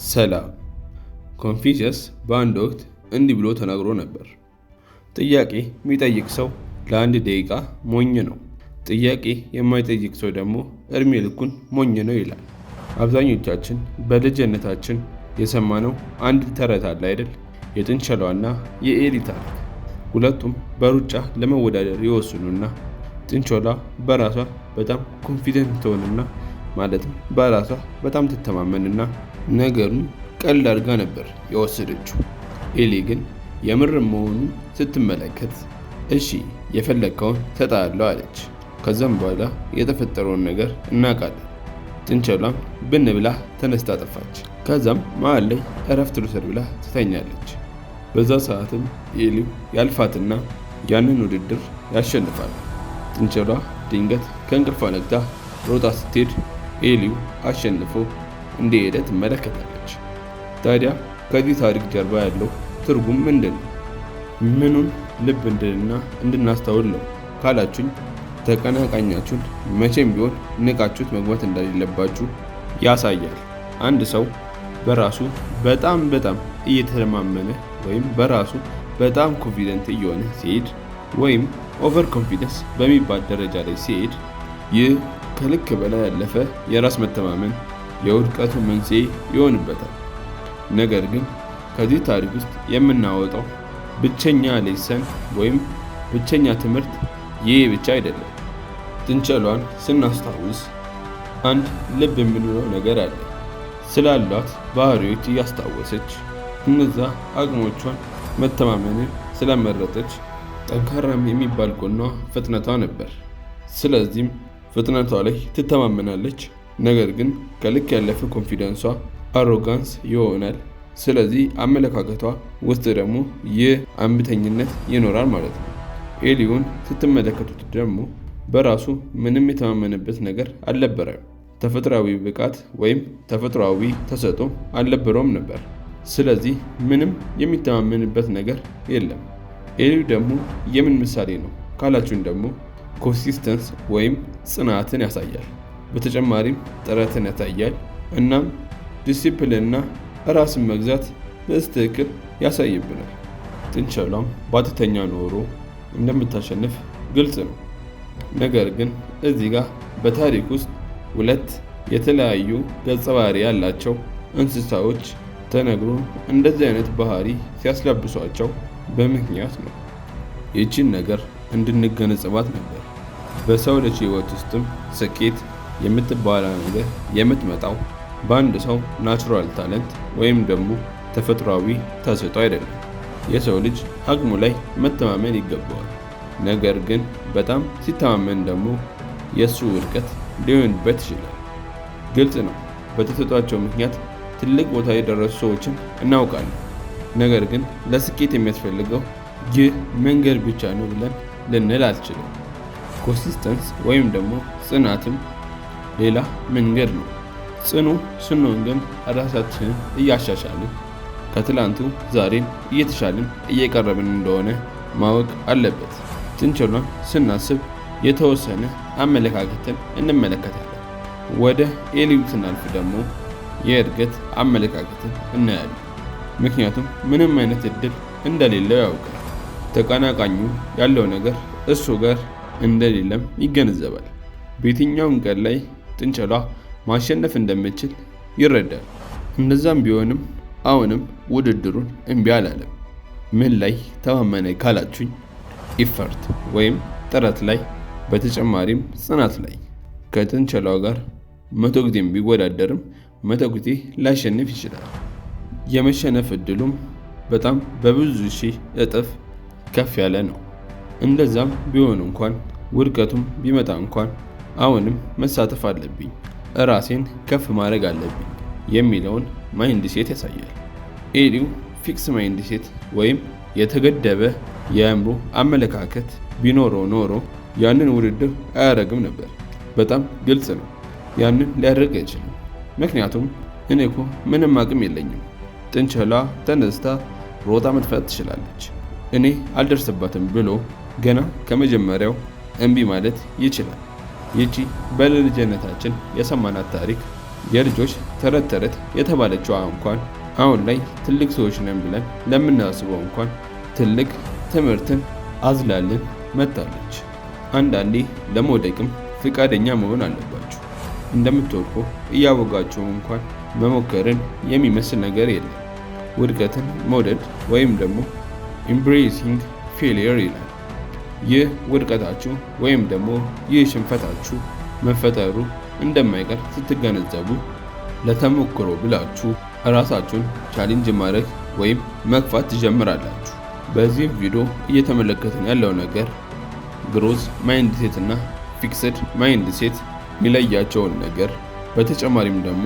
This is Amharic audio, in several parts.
ሰላም። ኮንፊሸስ በአንድ ወቅት እንዲህ ብሎ ተናግሮ ነበር። ጥያቄ የሚጠይቅ ሰው ለአንድ ደቂቃ ሞኝ ነው፣ ጥያቄ የማይጠይቅ ሰው ደግሞ እድሜ ልኩን ሞኝ ነው ይላል። አብዛኞቻችን በልጅነታችን የሰማነው አንድ ተረት አለ አይደል? የጥንቸሏና የኤሊ ታሪክ። ሁለቱም በሩጫ ለመወዳደር ይወስኑና ጥንቸሏ በራሷ በጣም ኮንፊደንት ትሆንና ማለትም በራሷ በጣም ትተማመንና ነገሩን ቀልድ አድርጋ ነበር የወሰደችው። ኤሊ ግን የምር መሆኑን ስትመለከት እሺ የፈለግከውን ሰጥሃለሁ አለች። ከዛም በኋላ የተፈጠረውን ነገር እናውቃለን። ጥንቸሏም ብን ብላ ተነስታ ጠፋች። ከዛም መሃል ላይ እረፍት ልውሰድ ብላ ትተኛለች። በዛ ሰዓትም ኤሊው ያልፋትና ያንን ውድድር ያሸንፋል። ጥንቸሏ ድንገት ከእንቅልፏ ነቅታ ሮጣ ስትሄድ ኤሊው አሸንፎ እንደሄደ ትመለከታለች። ታዲያ ከዚህ ታሪክ ጀርባ ያለው ትርጉም ምንድን ነው? ምኑን ልብ እንድንና እንድናስተውል ነው ካላችሁኝ፣ ተቀናቃኛችሁን መቼም ቢሆን ንቃችሁት መግባት እንደሌለባችሁ ያሳያል። አንድ ሰው በራሱ በጣም እየተለማመነ ወይም በራሱ በጣም ኮንፊደንት እየሆነ ሲሄድ ወይም ኦቨር ኮንፊደንስ በሚባል ደረጃ ላይ ሲሄድ ይህ ከልክ በላይ ያለፈ የራስ መተማመን የውድቀቱ መንስኤ ይሆንበታል። ነገር ግን ከዚህ ታሪክ ውስጥ የምናወጣው ብቸኛ ሌሰን ወይም ብቸኛ ትምህርት ይህ ብቻ አይደለም። ጥንቸሏን ስናስታውስ አንድ ልብ የምንለው ነገር አለ። ስላሏት ባህሪዎች እያስታወሰች እነዛ አቅሞቿን መተማመንን ስለመረጠች ጠንካራም የሚባል ጎኗ ፍጥነቷ ነበር። ስለዚህም ፍጥነቷ ላይ ትተማመናለች። ነገር ግን ከልክ ያለፈ ኮንፊደንሷ አሮጋንስ ይሆናል። ስለዚህ አመለካከቷ ውስጥ ደግሞ ይህ አንብተኝነት ይኖራል ማለት ነው። ኤሊውን ስትመለከቱት ደግሞ በራሱ ምንም የተማመነበት ነገር አልነበረም። ተፈጥሯዊ ብቃት ወይም ተፈጥሯዊ ተሰጥኦ አልነበረውም ነበር። ስለዚህ ምንም የሚተማመንበት ነገር የለም። ኤሊው ደግሞ የምን ምሳሌ ነው ካላችሁን ደግሞ ኮንሲስተንስ ወይም ጽናትን ያሳያል። በተጨማሪም ጥረትን ያሳያል። እናም ዲሲፕሊንና ራስን መግዛት በትክክል ያሳይብናል። ጥንቸሏም ባትተኛ ኖሮ እንደምታሸንፍ ግልጽ ነው። ነገር ግን እዚህ ጋር በታሪክ ውስጥ ሁለት የተለያዩ ገጸ ባህሪ ያላቸው እንስሳዎች ተነግሮ እንደዚህ አይነት ባህሪ ሲያስለብሷቸው በምክንያት ነው። ይህችን ነገር እንድንገነዘባት ነበር። በሰው ልጅ ህይወት ውስጥም ስኬት የምትባላ ነገር የምትመጣው በአንድ ሰው ናቹራል ታለንት ወይም ደግሞ ተፈጥሯዊ ተሰጥኦ አይደለም። የሰው ልጅ አቅሙ ላይ መተማመን ይገባዋል። ነገር ግን በጣም ሲተማመን ደግሞ የእሱ ውድቀት ሊሆንበት ይችላል። ግልጽ ነው። በተሰጧቸው ምክንያት ትልቅ ቦታ የደረሱ ሰዎችን እናውቃለን። ነገር ግን ለስኬት የሚያስፈልገው ይህ መንገድ ብቻ ነው ብለን ልንል አልችልም። ኮንሲስተንስ ወይም ደግሞ ጽናትም ሌላ መንገድ ነው። ጽኑ ስንሆን ግን ራሳችንን እያሻሻልን ከትላንቱ ዛሬን እየተሻልን እየቀረብን እንደሆነ ማወቅ አለበት። ጥንቸሏን ስናስብ የተወሰነ አመለካከትን እንመለከታለን። ወደ ኤሊው ስናልፍ ደግሞ የእድገት አመለካከትን እናያለን። ምክንያቱም ምንም አይነት እድል እንደሌለው ያውቃል። ተቀናቃኙ ያለው ነገር እሱ ጋር እንደሌለም ይገነዘባል። በየትኛውም ቀን ላይ ጥንቸሏ ማሸነፍ እንደምችል ይረዳል። እንደዛም ቢሆንም አሁንም ውድድሩን እምቢ አላለም። ምን ላይ ተማመነ ካላችሁኝ፣ ኢፈርት ወይም ጥረት ላይ፣ በተጨማሪም ጽናት ላይ። ከጥንቸሏ ጋር 100 ጊዜም ቢወዳደርም 100 ጊዜ ላሸንፍ ይችላል። የመሸነፍ እድሉም በጣም በብዙ ሺህ እጥፍ ከፍ ያለ ነው። እንደዛም ቢሆን እንኳን ውድቀቱም ቢመጣ እንኳን አሁንም መሳተፍ አለብኝ፣ ራሴን ከፍ ማድረግ አለብኝ የሚለውን ማይንድ ሴት ያሳያል። ኤሊው ፊክስ ማይንድ ሴት ወይም የተገደበ የአእምሮ አመለካከት ቢኖረው ኖሮ ያንን ውድድር አያደርግም ነበር። በጣም ግልጽ ነው። ያንን ሊያደርግ አይችልም። ምክንያቱም እኔ እኮ ምንም አቅም የለኝም። ጥንቸሏ ተነስታ ሮጣ መጥፋት ትችላለች፣ እኔ አልደርስባትም ብሎ ገና ከመጀመሪያው እምቢ ማለት ይችላል። ይቺ በልጅነታችን የሰማናት ታሪክ የልጆች ተረት ተረት የተባለችዋ እንኳን አሁን ላይ ትልቅ ሰዎች ነን ብለን ለምናስበው እንኳን ትልቅ ትምህርትን አዝላልን መጥታለች። አንዳንዴ ለመውደቅም ፍቃደኛ መሆን አለባችሁ። እንደምትወድቁ እያወቃችሁ እንኳን መሞከርን የሚመስል ነገር የለም። ውድቀትን መውደድ ወይም ደግሞ ኢምብሬሲንግ ፌሊየር ይላል። ይህ ውድቀታችሁ ወይም ደግሞ ይህ ሽንፈታችሁ መፈጠሩ እንደማይቀር ስትገነዘቡ ለተሞክሮ ብላችሁ ራሳችሁን ቻሌንጅ ማድረግ ወይም መግፋት ትጀምራላችሁ። በዚህ ቪዲዮ እየተመለከትን ያለው ነገር ግሮዝ ማይንድ ሴት እና ፊክስድ ማይንድ ሴት የሚለያቸውን ነገር፣ በተጨማሪም ደግሞ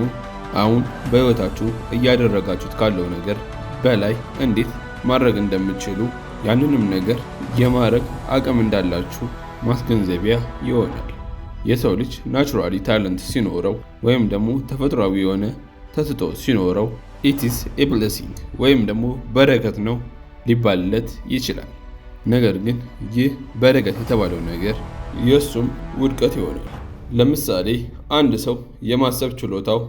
አሁን በህይወታችሁ እያደረጋችሁት ካለው ነገር በላይ እንዴት ማድረግ እንደምትችሉ ያንንም ነገር የማድረግ አቅም እንዳላችሁ ማስገንዘቢያ ይሆናል። የሰው ልጅ ናቹራሊ ታለንት ሲኖረው ወይም ደግሞ ተፈጥሯዊ የሆነ ተሰጥኦ ሲኖረው ኢትስ ኤ ብሌሲንግ ወይም ደግሞ በረከት ነው ሊባልለት ይችላል። ነገር ግን ይህ በረከት የተባለው ነገር የእሱም ውድቀት ይሆናል። ለምሳሌ አንድ ሰው የማሰብ ችሎታው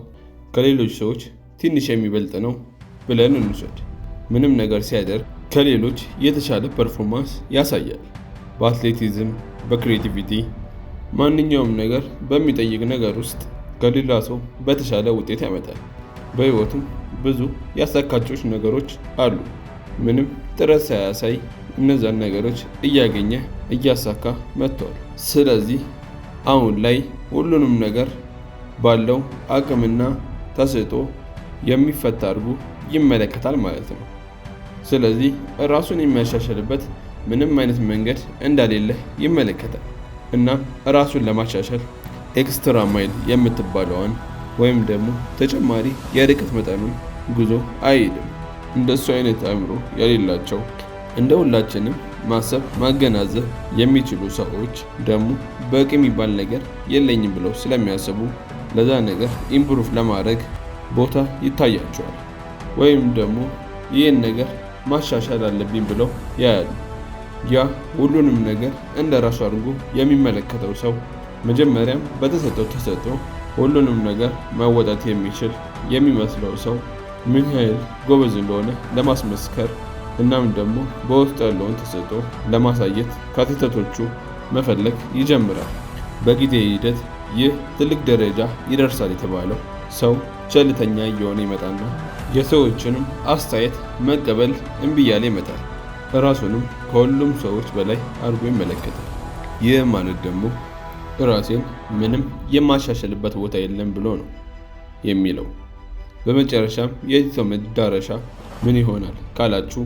ከሌሎች ሰዎች ትንሽ የሚበልጥ ነው ብለን እንውሰድ። ምንም ነገር ሲያደርግ ከሌሎች የተሻለ ፐርፎርማንስ ያሳያል። በአትሌቲዝም፣ በክሪኤቲቪቲ፣ ማንኛውም ነገር በሚጠይቅ ነገር ውስጥ ከሌላ ሰው በተሻለ ውጤት ያመጣል። በህይወቱም ብዙ ያሳካቸው ነገሮች አሉ። ምንም ጥረት ሳያሳይ እነዛን ነገሮች እያገኘ እያሳካ መጥቷል። ስለዚህ አሁን ላይ ሁሉንም ነገር ባለው አቅምና ተሰጥኦ የሚፈታ አድርጎ ይመለከታል ማለት ነው። ስለዚህ ራሱን የሚያሻሽልበት ምንም አይነት መንገድ እንደሌለ ይመለከታል እና ራሱን ለማሻሻል ኤክስትራ ማይል የምትባለዋን ወይም ደግሞ ተጨማሪ የርቀት መጠኑን ጉዞ አይሄድም። እንደሱ አይነት አእምሮ የሌላቸው እንደ ሁላችንም ማሰብ ማገናዘብ የሚችሉ ሰዎች ደግሞ በቂ የሚባል ነገር የለኝም ብለው ስለሚያስቡ ለዛ ነገር ኢምፕሩቭ ለማድረግ ቦታ ይታያቸዋል። ወይም ደግሞ ይህን ነገር ማሻሻል አለብኝ ብለው ያያሉ። ያ ሁሉንም ነገር እንደ ራሱ አድርጎ የሚመለከተው ሰው መጀመሪያም በተሰጠው ተሰጥኦ ሁሉንም ነገር መወጣት የሚችል የሚመስለው ሰው ምን ያህል ጎበዝ እንደሆነ ለማስመስከር እናም ደግሞ በውስጡ ያለውን ተሰጥኦ ለማሳየት ከስህተቶቹ መፈለግ ይጀምራል። በጊዜ ሂደት ይህ ትልቅ ደረጃ ይደርሳል የተባለው ሰው ቸልተኛ እየሆነ ይመጣና የሰዎችንም አስተያየት መቀበል እምቢ እያለ ይመጣል። ራሱንም ከሁሉም ሰዎች በላይ አድርጎ ይመለከታል። ይህ ማለት ደግሞ ራሴን ምንም የማሻሸልበት ቦታ የለም ብሎ ነው የሚለው። በመጨረሻም የዚህ ሰው መዳረሻ ምን ይሆናል ካላችሁ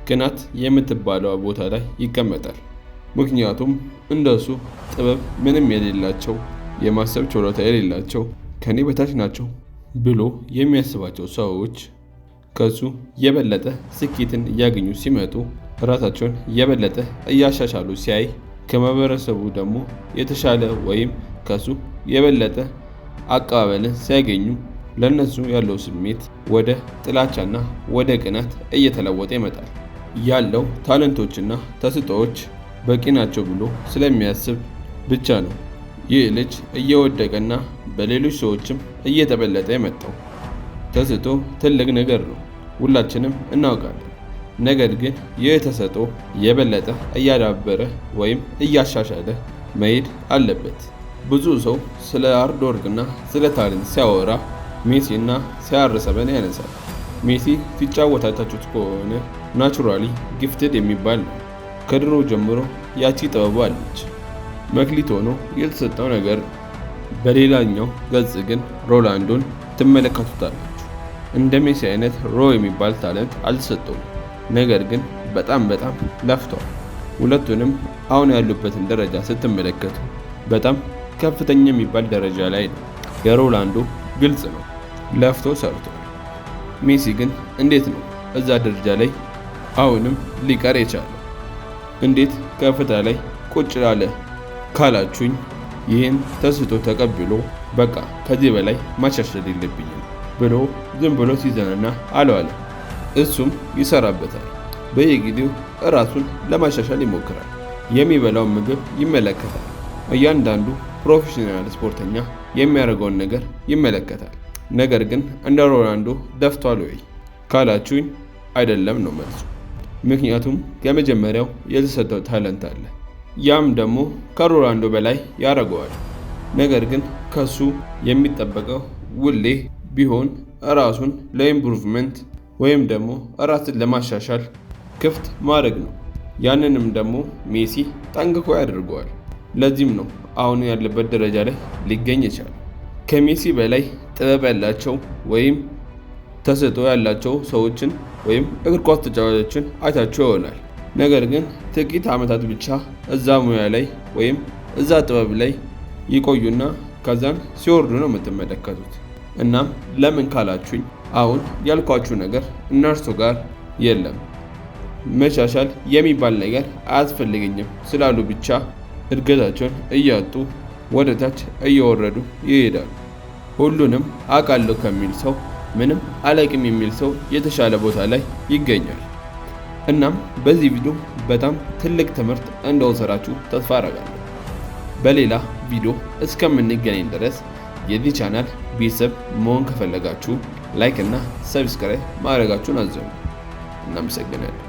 ቅናት የምትባለው ቦታ ላይ ይቀመጣል። ምክንያቱም እንደሱ ጥበብ ምንም የሌላቸው የማሰብ ችሎታ የሌላቸው ከኔ በታች ናቸው ብሎ የሚያስባቸው ሰዎች ከሱ የበለጠ ስኬትን እያገኙ ሲመጡ ራሳቸውን የበለጠ እያሻሻሉ ሲያይ ከማህበረሰቡ ደግሞ የተሻለ ወይም ከሱ የበለጠ አቀባበልን ሲያገኙ ለነሱ ያለው ስሜት ወደ ጥላቻና ወደ ቅናት እየተለወጠ ይመጣል። ያለው ታለንቶችና ተሰጥኦዎች በቂ ናቸው ብሎ ስለሚያስብ ብቻ ነው ይህ ልጅ እየወደቀና በሌሎች ሰዎችም እየተበለጠ የመጣው። ተሰጥኦ ትልቅ ነገር ነው፣ ሁላችንም እናውቃለን። ነገር ግን ይህ ተሰጥኦ የበለጠ እያዳበረ ወይም እያሻሻለ መሄድ አለበት። ብዙ ሰው ስለ ሃርድ ወርክና ስለ ታለንት ሲያወራ ሜሲ እና CR7 ያነሳል። ሜሲ ሲጫወታታችሁት ከሆነ ናቹራሊ ጊፍትድ የሚባል ነው። ከድሮ ጀምሮ ያቺ ጥበቡ አለች። መክሊት ሆኖ የተሰጠው ነገር። በሌላኛው ገጽ ግን ሮላንዶን ትመለከቱታላችሁ። እንደ ሜሲ አይነት ሮ የሚባል ታለንት አልተሰጠውም። ነገር ግን በጣም ለፍቷል። ሁለቱንም አሁን ያሉበትን ደረጃ ስትመለከቱ በጣም ከፍተኛ የሚባል ደረጃ ላይ ነው። የሮላንዶ ግልጽ ነው፣ ለፍቶ ሰርቷል። ሜሲ ግን እንዴት ነው እዛ ደረጃ ላይ አሁንም ሊቀር የቻለው? እንዴት ከፍታ ላይ ቁጭ ላለ ካላችሁኝ ይህን ተሰጥኦ ተቀብሎ በቃ ከዚህ በላይ ማሻሻል የለብኝም ብሎ ዝም ብሎ ሲዘናና አለዋለ። እሱም ይሰራበታል። በየጊዜው ራሱን ለማሻሻል ይሞክራል። የሚበላውን ምግብ ይመለከታል። እያንዳንዱ ፕሮፌሽናል ስፖርተኛ የሚያደርገውን ነገር ይመለከታል። ነገር ግን እንደ ሮናልዶ ደፍቷል ወይ ካላችሁኝ አይደለም ነው መልሱ። ምክንያቱም ከመጀመሪያው የተሰጠው ታለንት አለ፣ ያም ደግሞ ከሮናልዶ በላይ ያደርገዋል። ነገር ግን ከሱ የሚጠበቀው ሁሌ ቢሆን ራሱን ለኢምፕሩቭመንት ወይም ደግሞ ራስን ለማሻሻል ክፍት ማድረግ ነው። ያንንም ደግሞ ሜሲ ጠንቅቆ ያደርገዋል። ለዚህም ነው አሁን ያለበት ደረጃ ላይ ሊገኝ ይችላል። ከሜሲ በላይ ጥበብ ያላቸው ወይም ተሰጥኦ ያላቸው ሰዎችን ወይም እግር ኳስ ተጫዋቾችን አይታችሁ ይሆናል። ነገር ግን ጥቂት ዓመታት ብቻ እዛ ሙያ ላይ ወይም እዛ ጥበብ ላይ ይቆዩና ከዛን ሲወርዱ ነው የምትመለከቱት። እናም ለምን ካላችሁኝ አሁን ያልኳችሁ ነገር እነርሱ ጋር የለም። መሻሻል የሚባል ነገር አያስፈልገኝም ስላሉ ብቻ እድገታቸውን እያጡ ወደ ታች እየወረዱ ይሄዳሉ። ሁሉንም አውቃለሁ ከሚል ሰው ምንም አላውቅም የሚል ሰው የተሻለ ቦታ ላይ ይገኛል። እናም በዚህ ቪዲዮ በጣም ትልቅ ትምህርት እንደወሰዳችሁ ተስፋ አደርጋለሁ። በሌላ ቪዲዮ እስከምንገናኝ ድረስ የዚህ ቻናል ቤተሰብ መሆን ከፈለጋችሁ ላይክ እና ሰብስክራይብ ማድረጋችሁን አዘኑ። እናመሰግናለን።